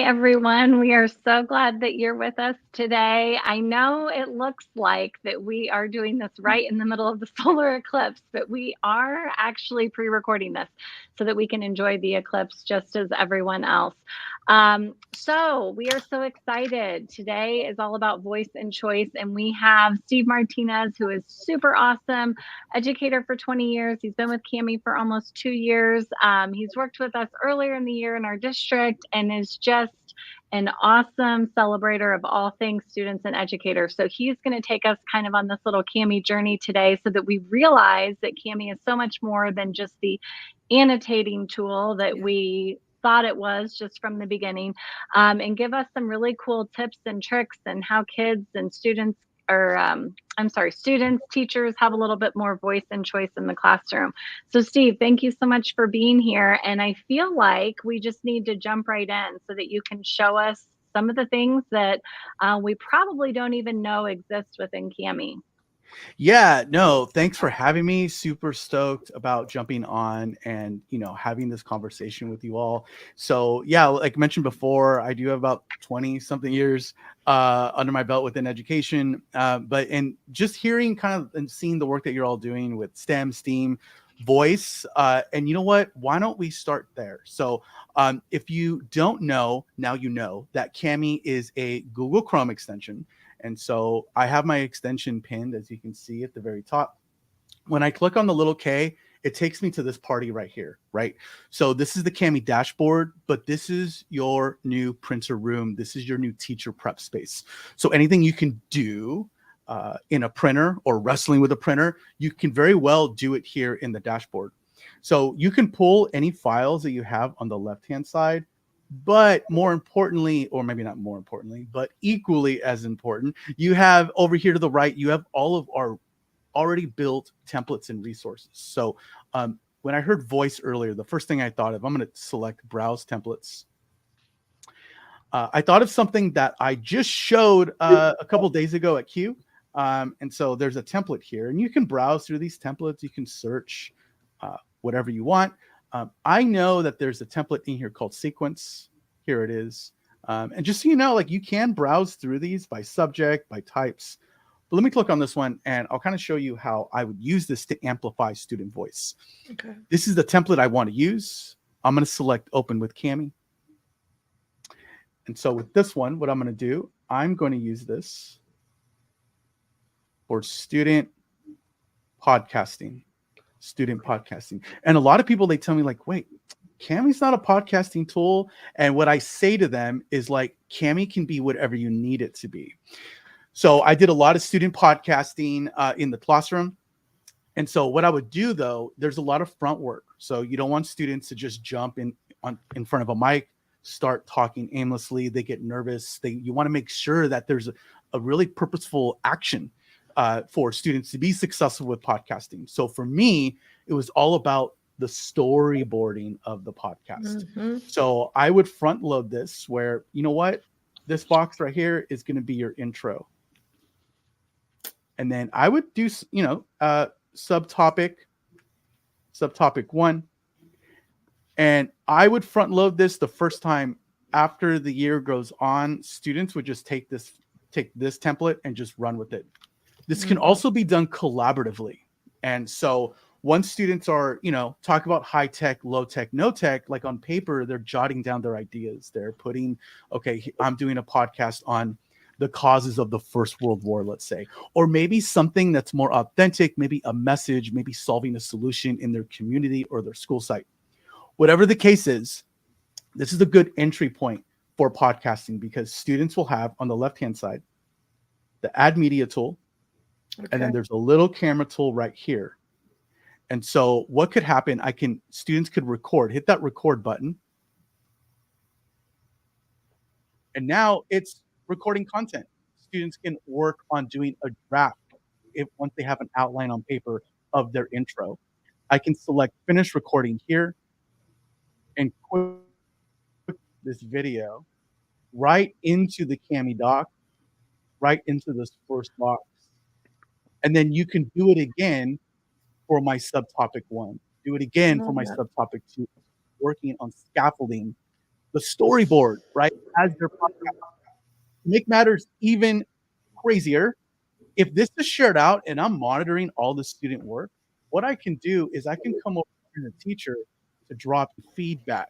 everyone. We are so glad that you're with us today. I know it looks like that we are doing this right in the middle of the solar eclipse, but we are actually pre recording this so that we can enjoy the eclipse just as everyone else. So, we are so excited. Today is all about voice and choice, and we have Steve Martinez, who is super awesome, educator for 20 years. He's been with Cami for almost 2 years. He's worked with us earlier in the year in our district and is just an awesome celebrator of all things students and educators. So he's going to take us kind of on this little Cami journey today so that we realize that Cami is so much more than just the annotating tool that we thought it was just from the beginning, and give us some really cool tips and tricks and how kids and students or I'm sorry, students, teachers have a little bit more voice and choice in the classroom. So Steve, thank you so much for being here. And I feel like we just need to jump right in so that you can show us some of the things that we probably don't even know exist within Cami. Yeah, no, thanks for having me. Super stoked about jumping on and, having this conversation with you all. So, yeah, like mentioned before, I do have about 20 something years under my belt within education. But and just hearing kind of and seeing the work that you're all doing with STEM, STEAM, voice, and you know what? Why don't we start there? So, if you don't know, now you know that Cami is a Google Chrome extension. And so I have my extension pinned, as you can see at the very top. When I click on the little K, it takes me to this party right here, right? So this is the Cami dashboard, but this is your new printer room. This is your new teacher prep space. So anything you can do in a printer or wrestling with a printer, you can very well do it here in the dashboard. So you can pull any files that you have on the left-hand side. But more importantly, or maybe not more importantly, but equally as important, you have over here to the right, you have all of our already built templates and resources. So when I heard voice earlier, the first thing I thought of, I'm going to select browse templates. I thought of something that I just showed a couple days ago at Q. And so there's a template here, and you can browse through these templates. You can search whatever you want. I know that there's a template in here called sequence. Here it is. And just so you know, like you can browse through these by subject, by types. But let me click on this one and I'll kind of show you how I would use this to amplify student voice. Okay. This is the template I want to use. I'm going to select open with Cami. And so with this one, what I'm going to do, I'm going to use this for student podcasting. And a lot of people, they tell me like, wait, Cami's not a podcasting tool. And what I say to them is like, Cami can be whatever you need it to be. So I did a lot of student podcasting in the classroom. And so what I would do though, there's a lot of front work. So you don't want students to just jump in front of a mic, start talking aimlessly. They get nervous. You want to make sure that there's a really purposeful action for students to be successful with podcasting. So for me, it was all about the storyboarding of the podcast. Mm-hmm. So I would front load this where, you know what, this box right here is going to be your intro. And then I would do, subtopic 1. And I would front load this the first time after the year goes on. Students would just take this template and just run with it. This can also be done collaboratively. And so once students are, talk about high tech, low tech, no tech, like on paper, they're jotting down their ideas. They're putting, okay, I'm doing a podcast on the causes of the First World War, let's say, or maybe something that's more authentic, maybe a message, maybe solving a solution in their community or their school site. Whatever the case is, this is a good entry point for podcasting because students will have on the left-hand side, the add media tool. Okay. And then there's a little camera tool right here. And so what could happen, students could hit that record button. And now it's recording content. Students can work on doing a draft once they have an outline on paper of their intro. I can select finish recording here and put this video right into the Cami doc, right into this first box. And then you can do it again for my subtopic 1. Do it again for my subtopic 2. Working on scaffolding the storyboard, right, as their podcast. To make matters even crazier, if this is shared out and I'm monitoring all the student work, what I can do is I can come over to the teacher to drop feedback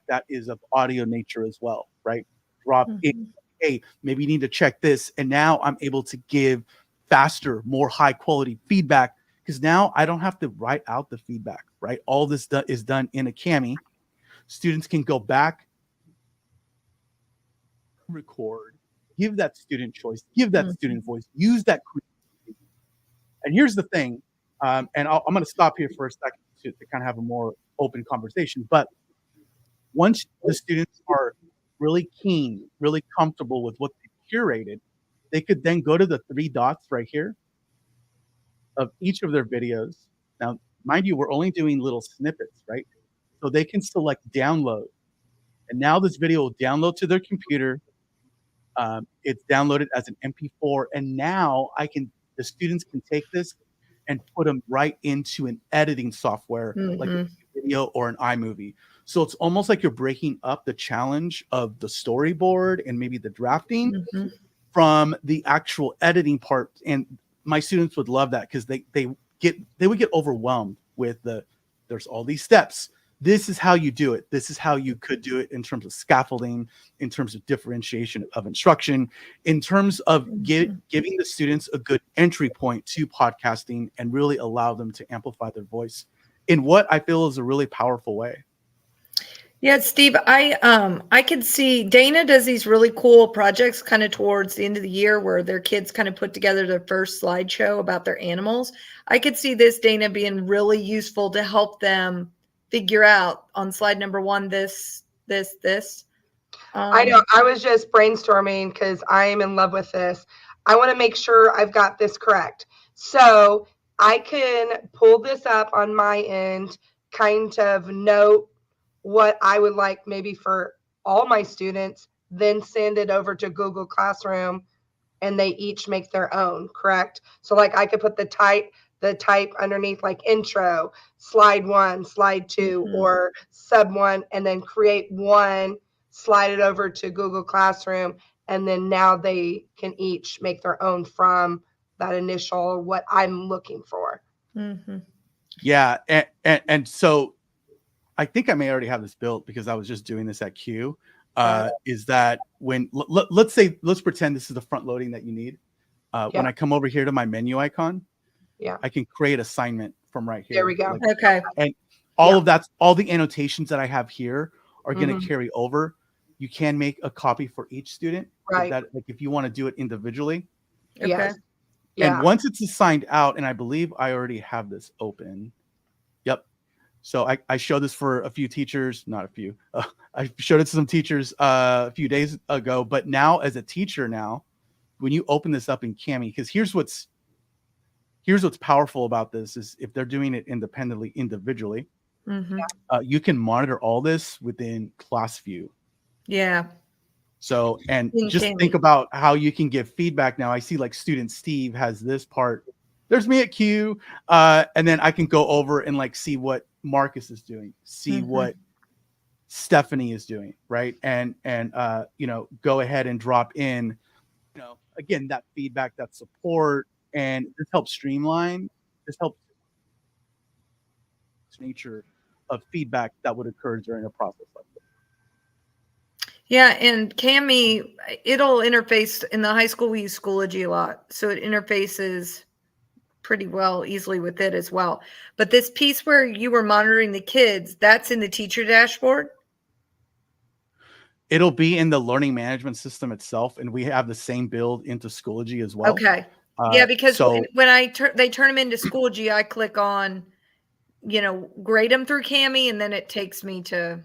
that is of audio nature as well, right? Drop in, Mhm. hey, maybe you need to check this. And now I'm able to give faster, more high quality feedback because now I don't have to write out the feedback, right? All this is done in a Cami. Students can go back, record, give that student choice, give that Mhm. student voice, use that creativity. And here's the thing, and I'm going to stop here for a second to kind of have a more open conversation. But once the students are really keen, really comfortable with what they curated, they could then go to the three dots right here of each of their videos. Now, mind you, we're only doing little snippets, right? So they can select download. And now this video will download to their computer. It's downloaded as an MP4, and now the students can take this and put them right into an editing software like Mhm. a video or an iMovie. So it's almost like you're breaking up the challenge of the storyboard and maybe the drafting Mhm. from the actual editing part. And my students would love that because they would get overwhelmed with there's all these steps. This is how you do it. This is how you could do it in terms of scaffolding, in terms of differentiation of instruction, in terms of Mhm. giving the students a good entry point to podcasting and really allow them to amplify their voice in what I feel is a really powerful way. Yeah, Steve, I could see Dana does these really cool projects kind of towards the end of the year where their kids kind of put together their first slideshow about their animals. I could see this, Dana, being really useful to help them figure out on slide number one this. I Um, know. I was just brainstorming because I am in love with this. I want to make sure I've got this correct. So I can pull this up on my end, kind of note what I would like maybe for all my students, then send it over to Google Classroom and they each make their own, correct? So like I could put the type underneath like intro, slide 1, slide 2, mhm. or sub 1, and then create one, slide it over to Google Classroom, and then now they can each make their own from that initial what I'm looking for. Mhm. Yeah, and so I think I may already have this built because I was just doing this at Q. Uh, Is that when let's pretend this is the front loading that you need. When yeah, I come over here to my menu icon, yeah. I can create assignment from right There we here. go. Like, Okay. and Yeah. all the annotations that I have here are going Mhm. to carry over. You can make a copy for each student Right. if you want to do it individually. Okay. Yes. And Yeah. once it's assigned out, and I believe I already have this open. Yep. So I showed this for a few teachers, not a few. I showed it to some teachers a few days ago. But now, as a teacher, when you open this up in Cami, because here's what's powerful about this is if they're doing it independently, individually, Mhm. you can monitor all this within class view. Yeah. So, and In just think Cami. about how you can give feedback. Now I see like student Steve has this part. There's me at Q. And then I can go over and like see what Marcus is doing, see Mhm. what Stephanie is doing, right? And go ahead and drop in, again, that feedback, that support, and this helps streamline. This helps nature of feedback that would occur during a process like this. Yeah, and Cami, it'll interface in the high school. We use Schoology a lot, so it interfaces pretty well easily with it as well. But this piece where you were monitoring the kids, that's in the teacher dashboard. It'll be in the learning management system itself, and we have the same build into Schoology as well. Okay. Yeah, because So when they turn them into Schoology, I click on, grade them through Cami, and then it takes me to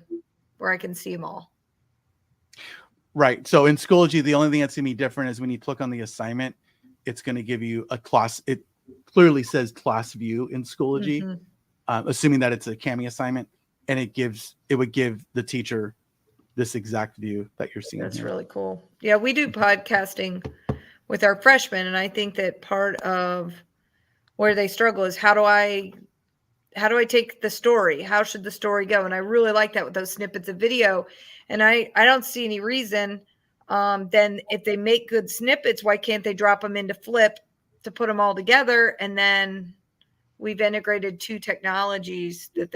where I can see them all. right. So in Schoology, the only thing that's gonna be different is when you click on the assignment, it's gonna give you a class. It clearly says class view in Schoology, Mhm. assuming that it's a Cami assignment, and it would give the teacher this exact view that you're seeing That's here. really cool. Yeah, we do podcasting with our freshmen, and I think that part of where they struggle is how do I how do I take the story? How should the story go? And I really like that with those snippets of video. And I don't see any reason then if they make good snippets, why can't they drop them into Flip to put them all together? And then we've integrated 2 technologies that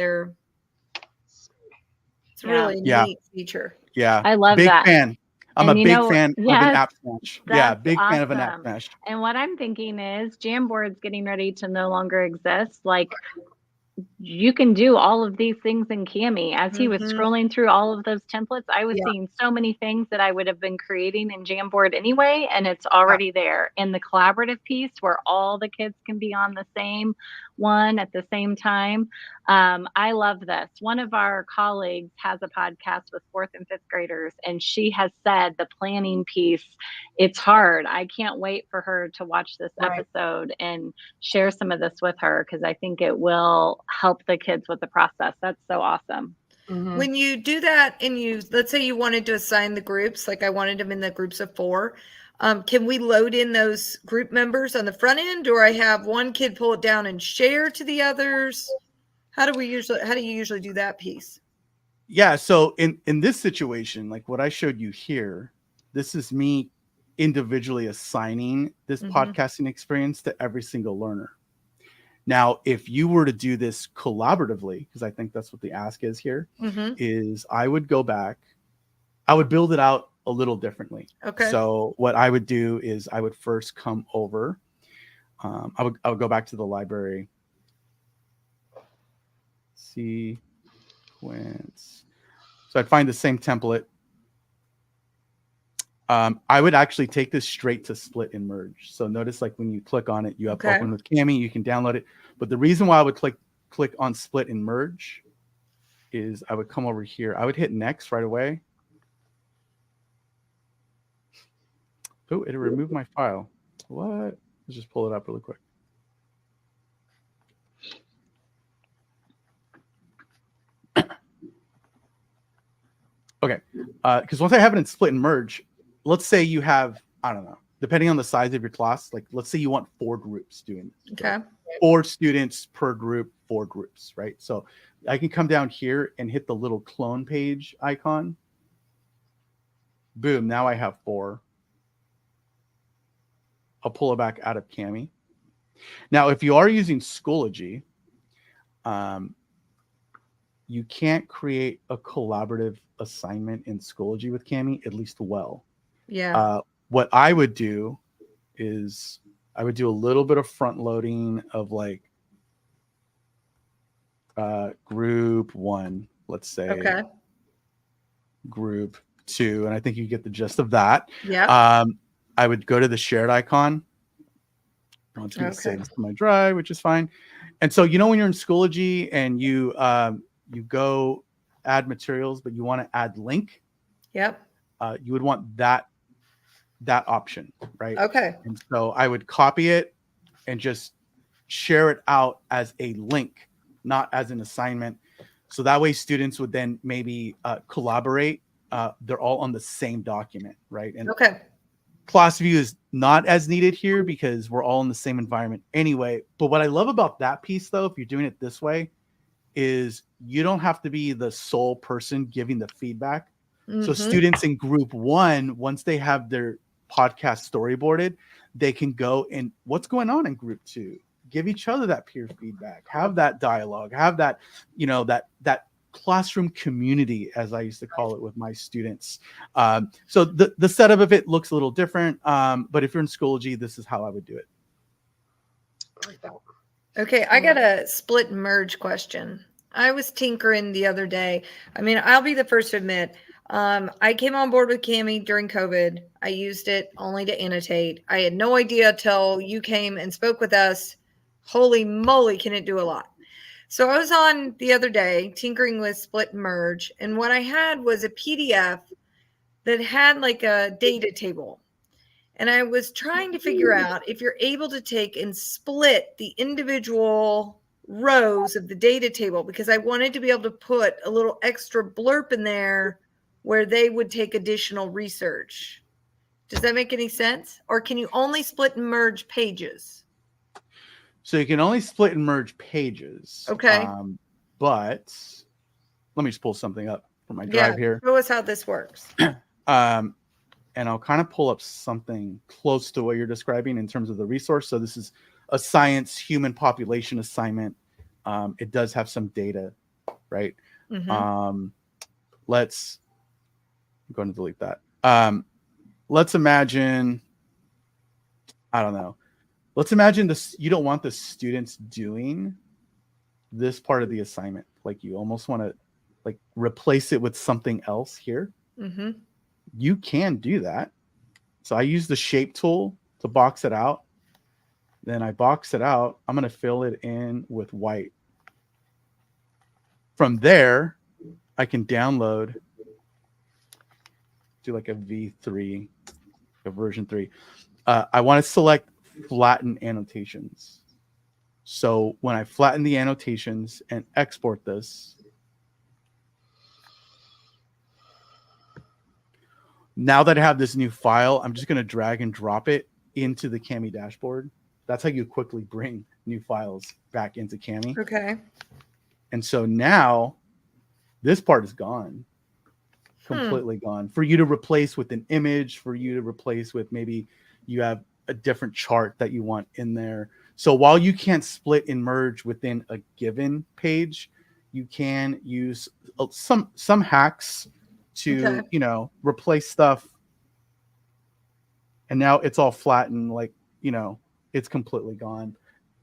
it's really a neat feature. Yeah. I love big that. fan. I'm And a you big know, fan of an app smash. Yeah, that's big fan of an app awesome. smash. And what I'm thinking is Jamboard's getting ready to no longer exist. Like, you can do all of these things in Cami. As he was scrolling through all of those templates, I was seeing so many things that I would have been creating in Jamboard anyway, and it's already there. In the collaborative piece where all the kids can be on the same one at the same time. I love this. One of our colleagues has a podcast with 4th and 5th graders, and she has said the planning piece, it's hard. I can't wait for her to watch this episode and share some of this with her, because I think it will help the kids with the process. That's so awesome. When you do that and let's say you wanted to assign the groups, like I wanted them in the groups of 4, can we load in those group members on the front end, or I have one kid pull it down and share to the others? How do you usually do that piece? Yeah. So in this situation, like what I showed you here, this is me individually assigning this podcasting experience to every single learner. Now, if you were to do this collaboratively, because I think that's what the ask is here, is I would go back, I would build it out a little differently. Okay. So what I would do is I would first come over. I would go back to the library. Sequence. So I'd find the same template. I would actually take this straight to split and merge. So notice, like when you click on it, you have open with Cami, you can download it. But the reason why I would click on split and merge is I would come over here. I would hit next right away. Oh, it removed my file. What? Let's just pull it up really quick. Okay, because once I have it in split and merge, let's say you have, I don't know, depending on the size of your class, like let's say you want 4 groups doing this. Okay. 4 students per group, 4 groups, right? So I can come down here and hit the little clone page icon. Boom, now I have 4. I'll pull it back out of Cami. Now, if you are using Schoology, you can't create a collaborative assignment in Schoology with Cami, at least well. Yeah. What I would do is I would do a little bit of front loading of like group 1, let's say. Okay. Group 2, and I think you get the gist of that. Yeah. I would go to the shared icon. I'm just going to save this to my drive, which is fine. And so, you know, when you're in Schoology and you go add materials, but you want to add link. Yep. You would want that option, right? Okay. And so I would copy it and just share it out as a link, not as an assignment. So that way students would then maybe collaborate. They're all on the same document, right? And class view is not as needed here because we're all in the same environment anyway. But what I love about that piece, though, if you're doing it this way, is you don't have to be the sole person giving the feedback. So students in group 1, once they have their podcast storyboarded, they can go and what's going on in group 2, give each other that peer feedback, have that dialogue, have that, you know, that classroom community, as I used to call it with my students. So the setup of it looks a little different. But if you're in Schoology, this is how I would do it. Okay, I got a split and merge question. I was tinkering the other day. I mean, I'll be the first to admit, I came on board with Cami during COVID. I used it only to annotate. I had no idea till you came and spoke with us. Holy moly, can it do a lot. So I was on the other day tinkering with split and merge, and what I had was a PDF that had like a data table. And I was trying to figure out if you're able to take and split the individual rows of the data table, because I wanted to be able to put a little extra blurb in there where they would take additional research. Does that make any sense? Or can you only split and merge pages? So you can only split and merge pages. Okay. But let me just pull something up from my Yeah. drive here. Show us how this works. And I'll kind of pull up something close to what you're describing in terms of the resource. So this is a science human population assignment. It does have some data, right? Mm-hmm. I'm going to delete that. Let's imagine, I don't know. Let's imagine this. You don't want the students doing this part of the assignment. Like you almost want to like replace it with something else here. Mm-hmm. You can do that. So I use the shape tool to box it out. Then I box it out. I'm going to fill it in with white. From there, I can download, do like a V3, a version 3. I want to select flatten annotations. So when I flatten the annotations and export this, now that I have this new file, I'm just going to drag and drop it into the Kami dashboard. That's how you quickly bring new files back into Kami. Okay. And so now this part is gone, completely gone. For you to replace with an image, for you to replace with maybe you have a different chart that you want in there. So while you can't split and merge within a given page, you can use some hacks to, replace stuff. And now it's all flattened, like, it's completely gone.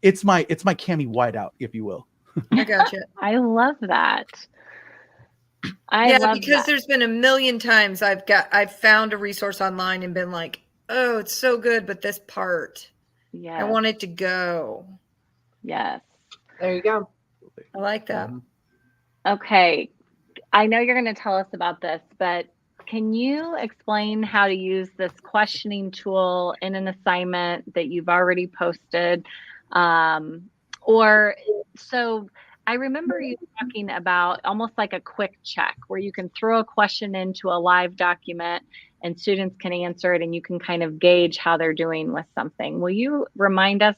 It's my Kami whiteout, if you will. I gotcha. I love that. Because there's been a million times I've found a resource online and been like, oh, it's so good, but this part, I want it to go. Yes. There you go. I like that. Okay. I know you're going to tell us about this, but can you explain how to use this questioning tool in an assignment that you've already posted? So I remember you talking about almost like a quick check where you can throw a question into a live document and students can answer it and you can kind of gauge how they're doing with something. Will you remind us,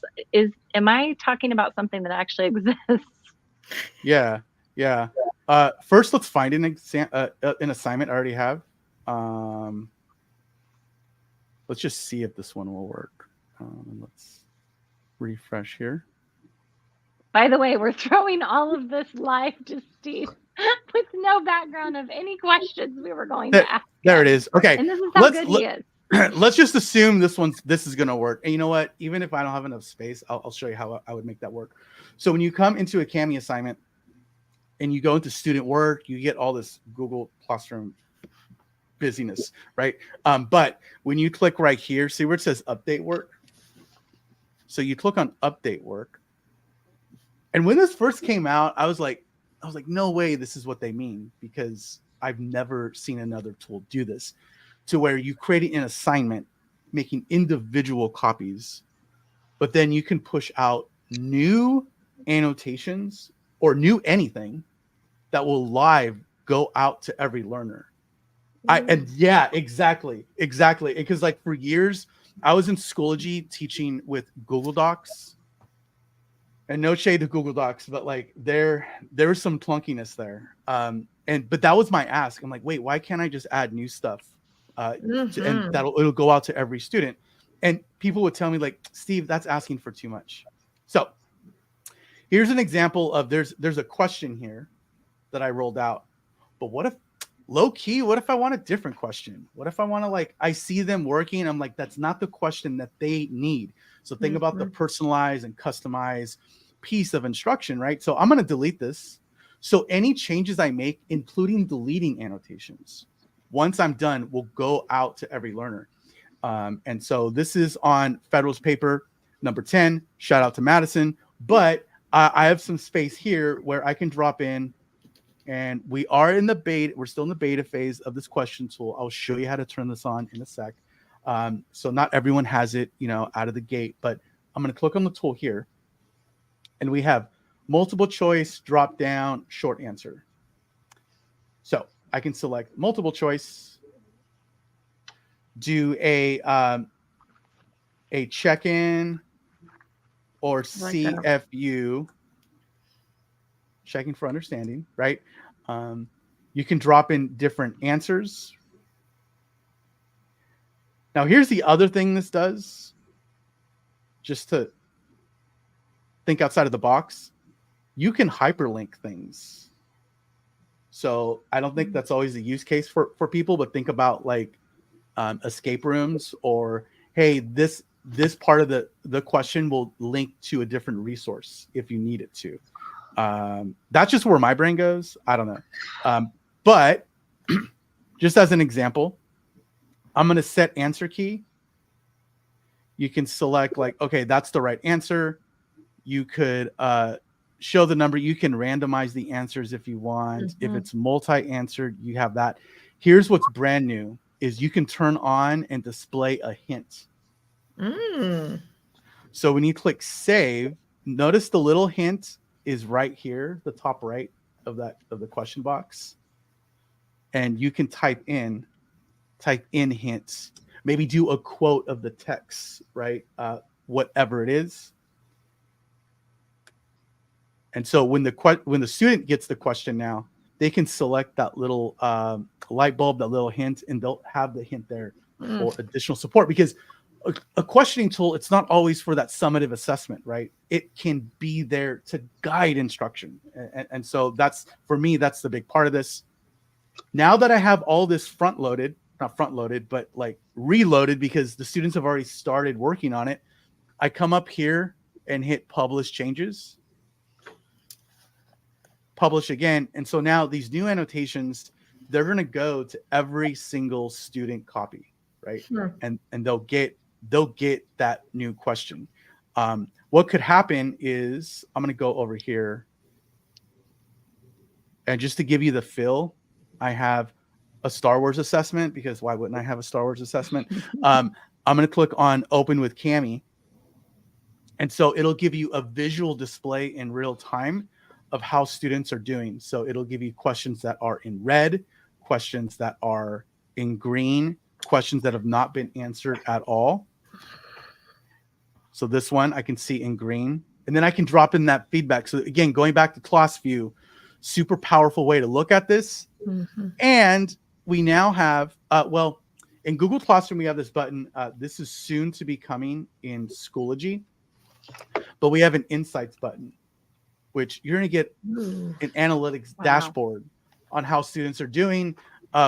am I talking about something that actually exists? Yeah. First, let's find an assignment I already have. Let's just see if this one will work. Let's refresh here. By the way, we're throwing all of this live to Steve with no background of any questions we were going to ask. There it is. Okay. And this is how good he is. Let's just assume this is going to work. And you know what? Even if I don't have enough space, I'll show you how I would make that work. So when you come into a Kami assignment and you go into student work, you get all this Google Classroom busyness, right? But when you click right here, see where it says update work? So you click on update work. And when this first came out, I was like, no way this is what they mean, because I've never seen another tool do this, to where you create an assignment, making individual copies, but then you can push out new annotations or new anything that will live go out to every learner. Exactly. Because like for years, I was in Schoology teaching with Google Docs. And no shade to Google Docs, but like there was some clunkiness there. But that was my ask. I'm like, wait, why can't I just add new stuff? And it'll go out to every student. And people would tell me like, Steve, that's asking for too much. So here's an example of there's a question here that I rolled out. But what if low key, what if I want a different question? What if I want to I see them working, I'm like, that's not the question that they need. So think about the personalized and customized piece of instruction, right? So I'm going to delete this. So any changes I make, including deleting annotations, once I'm done, will go out to every learner. And so this is on Federal's paper number 10. Shout out to Madison. But I have some space here where I can drop in, and we are in the beta. We're still in the beta phase of this question tool. I'll show you how to turn this on in a sec. So not everyone has it, out of the gate, but I'm going to click on the tool here, and we have multiple choice, drop down, short answer. So I can select multiple choice, do a check-in, or like that. CFU, checking for understanding, right? You can drop in different answers. Now, here's the other thing this does, just to think outside of the box. You can hyperlink things. So I don't think that's always a use case for people, but think about like escape rooms, or hey, this part of the question will link to a different resource if you need it to. That's just where my brain goes. I don't know. But just as an example, I'm going to set answer key. You can select like, okay, that's the right answer. You could show the number. You can randomize the answers if you want. If it's multi-answered, you have that. Here's what's brand new is you can turn on and display a hint. So when you click save, notice the little hint is right here, the top right of the question box. And you can type in hints, maybe do a quote of the text, right? Whatever it is. And so when the student gets the question now, they can select that little light bulb, that little hint, and they'll have the hint there for additional support. Because a questioning tool, it's not always for that summative assessment, right? It can be there to guide instruction. And so that's, for me, that's the big part of this. Now that I have all this not front loaded, but like reloaded because the students have already started working on it, I come up here and hit publish changes. Publish again. And so now these new annotations, they're going to go to every single student copy, right? Sure. And they'll get that new question. What could happen is, I'm going to go over here, and just to give you the feel, I have a Star Wars assessment, because why wouldn't I have a Star Wars assessment? I'm going to click on open with Cami. And so it'll give you a visual display in real time of how students are doing. So it'll give you questions that are in red, questions that are in green, questions that have not been answered at all. So this one I can see in green, and then I can drop in that feedback. So again, going back to class view, super powerful way to look at this. And we now have, well, in Google Classroom, we have this button. This is soon to be coming in Schoology, but we have an Insights button, which you're going to get an analytics dashboard on how students are doing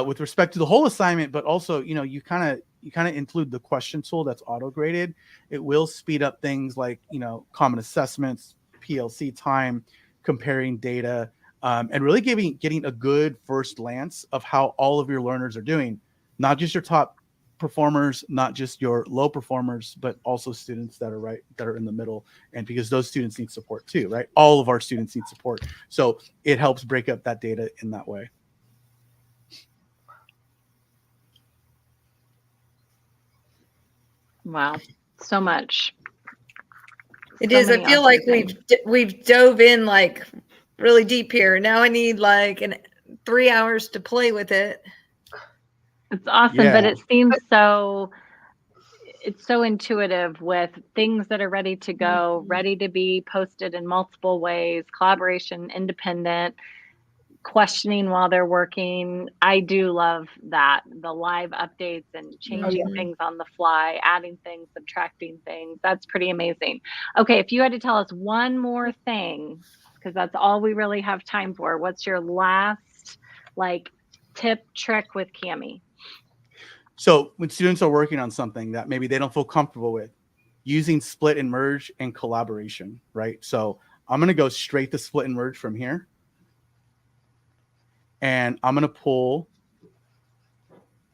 with respect to the whole assignment, but also, you kind of include the question tool that's auto-graded. It will speed up things like, common assessments, PLC time, comparing data, and really getting a good first glance of how all of your learners are doing, not just your top performers, not just your low performers, but also students that are in the middle. And because those students need support too, right? All of our students need support. So it helps break up that data in that way. Wow, so much. It is. I feel like we've dove in like really deep here. Now I need like 3 hours to play with it. It's awesome, but it seems it's so intuitive with things that are ready to go, ready to be posted in multiple ways, collaboration, independent, questioning while they're working. I do love that. The live updates and changing things on the fly, adding things, subtracting things. That's pretty amazing. Okay, if you had to tell us one more thing, because that's all we really have time for, what's your last tip, trick with Cami? So when students are working on something that maybe they don't feel comfortable with, using split and merge and collaboration, right? So I'm going to go straight to split and merge from here. And I'm going to pull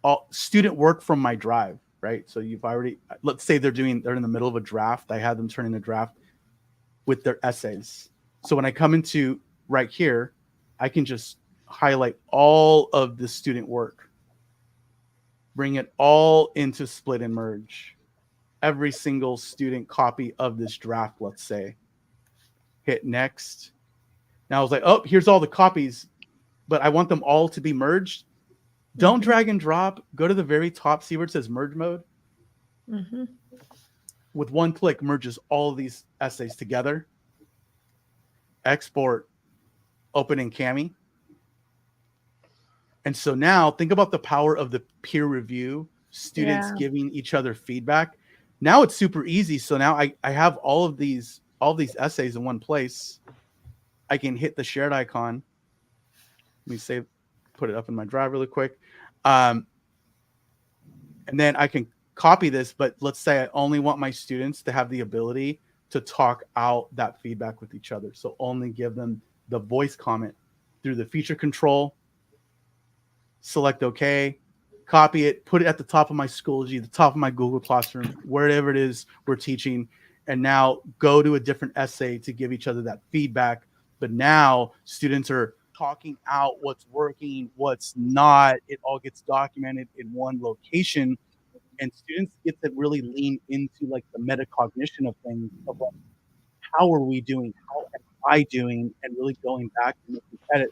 all student work from my drive, right? So you've already, let's say they're in the middle of a draft. I had them turn in a draft with their essays. So when I come into right here, I can just highlight all of the student work, bring it all into split and merge. Every single student copy of this draft, let's say. Hit next. Now I was like, oh, here's all the copies, but I want them all to be merged. Don't drag and drop. Go to the very top, see where it says merge mode. with one click merges all of these essays together, export, open in Kami. And so now think about the power of the peer review, students giving each other feedback. Now it's super easy. So now I have all these essays in one place. I can hit the shared icon. Let me put it up in my drive really quick. And then I can copy this, but let's say I only want my students to have the ability to talk out that feedback with each other. So only give them the voice comment through the feature control, select OK, copy it, put it at the top of my Schoology, the top of my Google Classroom, wherever it is we're teaching, and now go to a different essay to give each other that feedback. But now students are talking out what's working, what's not. It all gets documented in one location, and students get to really lean into like the metacognition of things, of like, how are we doing? How am I doing? And really going back and looking at it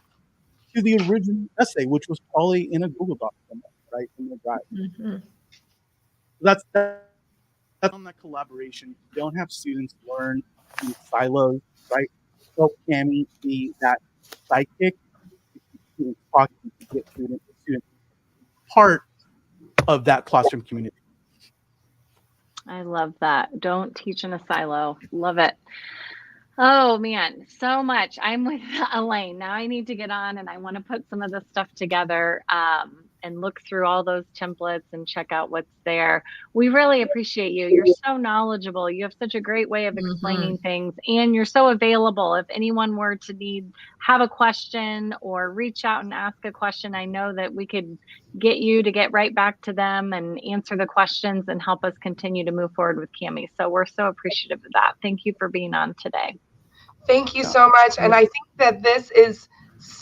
to the original essay, which was probably in a Google Doc somewhere, right, in the drive. Mm-hmm. That's on that collaboration. You don't have students learn in silos, right? Help Kami be that sidekick. Students talking to get students part of that classroom community. I love that. Don't teach in a silo. Love it. Oh man, so much. I'm with Elaine. Now I need to get on and I want to put some of this stuff together and look through all those templates and check out what's there. We really appreciate you. You're so knowledgeable. You have such a great way of explaining things, and you're so available. If anyone were to have a question or reach out and ask a question, I know that we could get you to get right back to them and answer the questions and help us continue to move forward with Kami. So we're so appreciative of that. Thank you for being on today. Thank you so much. And I think that this is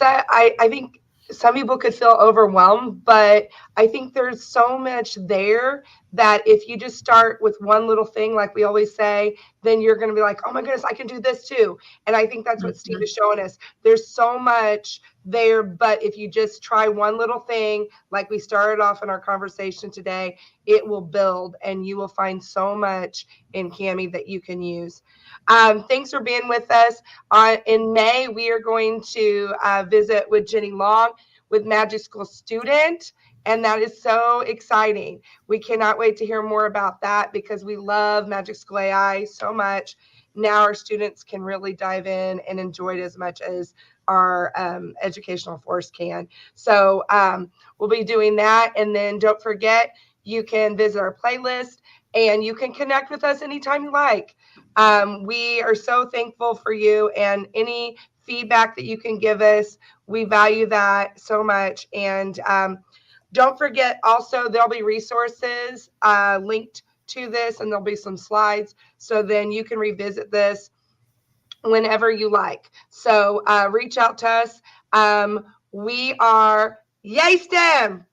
I think some people could feel overwhelmed, but I think there's so much there that if you just start with one little thing, like we always say, then you're going to be like, oh my goodness, I can do this too. And I think that's what Steve is showing us. There's so much there, but if you just try one little thing, like we started off in our conversation today, it will build and you will find so much in Kami that you can use. Thanks for being with us. In May, we are going to visit with Jenny Long with Magic School Student, and that is so exciting. We cannot wait to hear more about that because we love Magic School AI so much. Now our students can really dive in and enjoy it as much as our educational force can. So we'll be doing that. And then don't forget, you can visit our playlist and you can connect with us anytime you like. We are so thankful for you and any feedback that you can give us. We value that so much. And don't forget also, there'll be resources linked to this, and there'll be some slides. So then you can revisit this whenever you like. So reach out to us. We are YaySTEM.